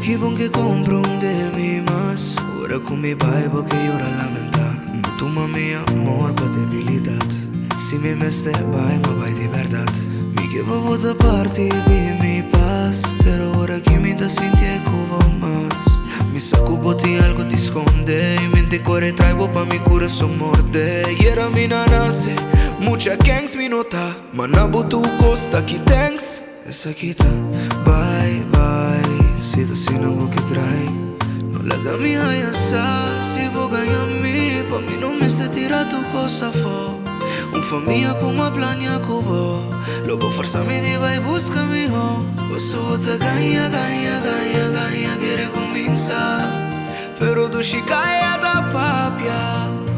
equipo que comprende más. Ahora con mi vibe que llora lamenta. No toma mi amor pa' debilidad. Si mi meste vai, ma vai de verdad. Mi que va bota parte de mi paz. Pero ahora que mi da sentir como más. Mi saco boti algo te esconde. Y mente core traigo pa' mi corazón morde. Y era mi nanase. Mucha gangs mi nota. Manabo tu costa que thanks. Esa quita, bye bye. Si tu sinabo que trae. No la da mi hayasa. Si boga y a mí. Pa' mí no me se tira tu cosa fo. Un familia como a plania cubo. Loco forza mi diva y busca mi ho. Posso te gaia, gaia, gaia, gaia. Quiere cominciar. Pero tu ci caia da papia.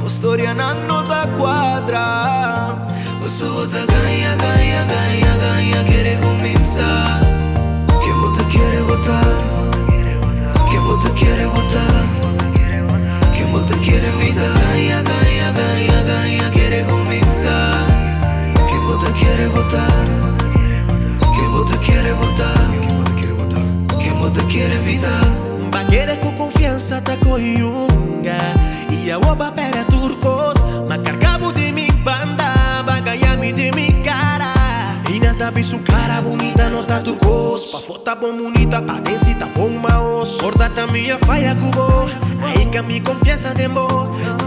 O storia nanno da quadra. Posso te gaia, gaia, gaia, gaia. Quiere comenzar. Que vos te quiere votar. Que vos te quiere votar. Que vos te quiere vida. Gaia, gaia, gaia, gaia. Quiere comenzar. Que vos te quiere votar. Que vos te quiere votar. Que vos te quiere votar. Que vos te quiere vida. Banheira com confiança tá coiunga. E a oba pera turcos. Mas cargabo de mi banda. Bagayami de mi cara. E nada bicho cara bonita não tá turcos. Pa foto bom bonita, pa dance tá bom maos. Porta tá minha faia cubo. Aí que mi confiança dembo.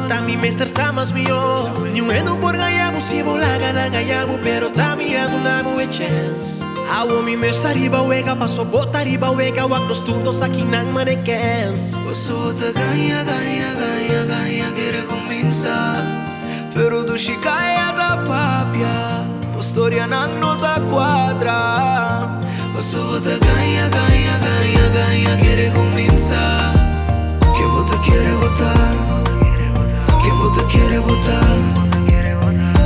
Tá mi mestre samas mio. Ni um eno por ganhar possível lá gana ganhar. Pero tá mi adunago e chance. Awo mi mestre riba wega. Passo bota riba wega. Wak tudos aqui nang mannequins. Posso te gaia, gaia, gaia, gaia. Quiere comenzar. Pero tu ci caia da papia. O storia nanno da quadra. Posso te gaia, gaia, gaia, gaia. Quiere comenzar. Que vos te quiere votar. Que vos te quiere votar.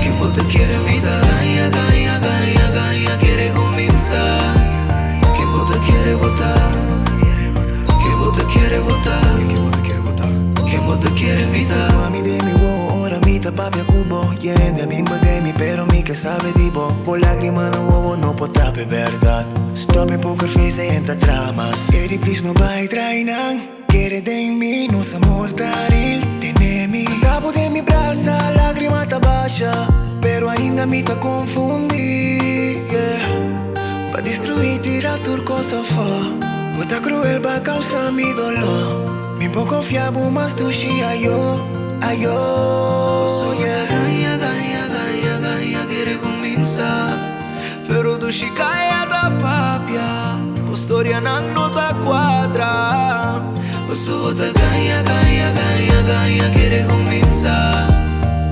Que vos te quiere vida. Gaia, gaia, gaia, gaia. Quiere comenzar. Que vos te quiere votar. Que vos te quiere votar. Que vos te quiere votar. Que vos te quiere vida. Mami de mi huevo, ahora mita papi a cubo. Yeah, bimba de mi, pero mi que sabe tipo. Por lágrima no huevo, no pot tape verdad. Stop e poker face e entra tramas. Eri please no vai trainan. Quiere de mí, no se mortaril. Tenemi. Tapo de mi brasa, lágrima ta baixa. Pero ainda mi ta confundi. Yeah. Pa destruir, tirar turco sofá. Bota cruel va causa mi dolor. Mi poco fiabo, mas tu chi ayo. Ayo, yeah. Gaia, gaia, gaia, gaia. Quiere comenzar. Pero tu ci caia da papia. O storia nanno da quadra. Posso te gaia, gaia, gaia, gaia. Quiere comenzar.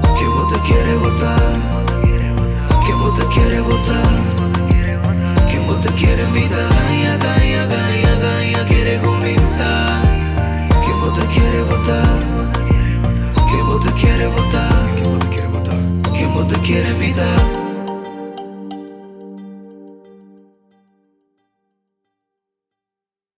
Que vos te quiere votar. Que vos te quiere votar. Que vos te quiere vida. Gaia, gaia, gaia, gaia. Quiere comenzar. Que vos te quiere votar. Que vos te quiere votar. Que vos te quiere votar. Que vos te quiere vida.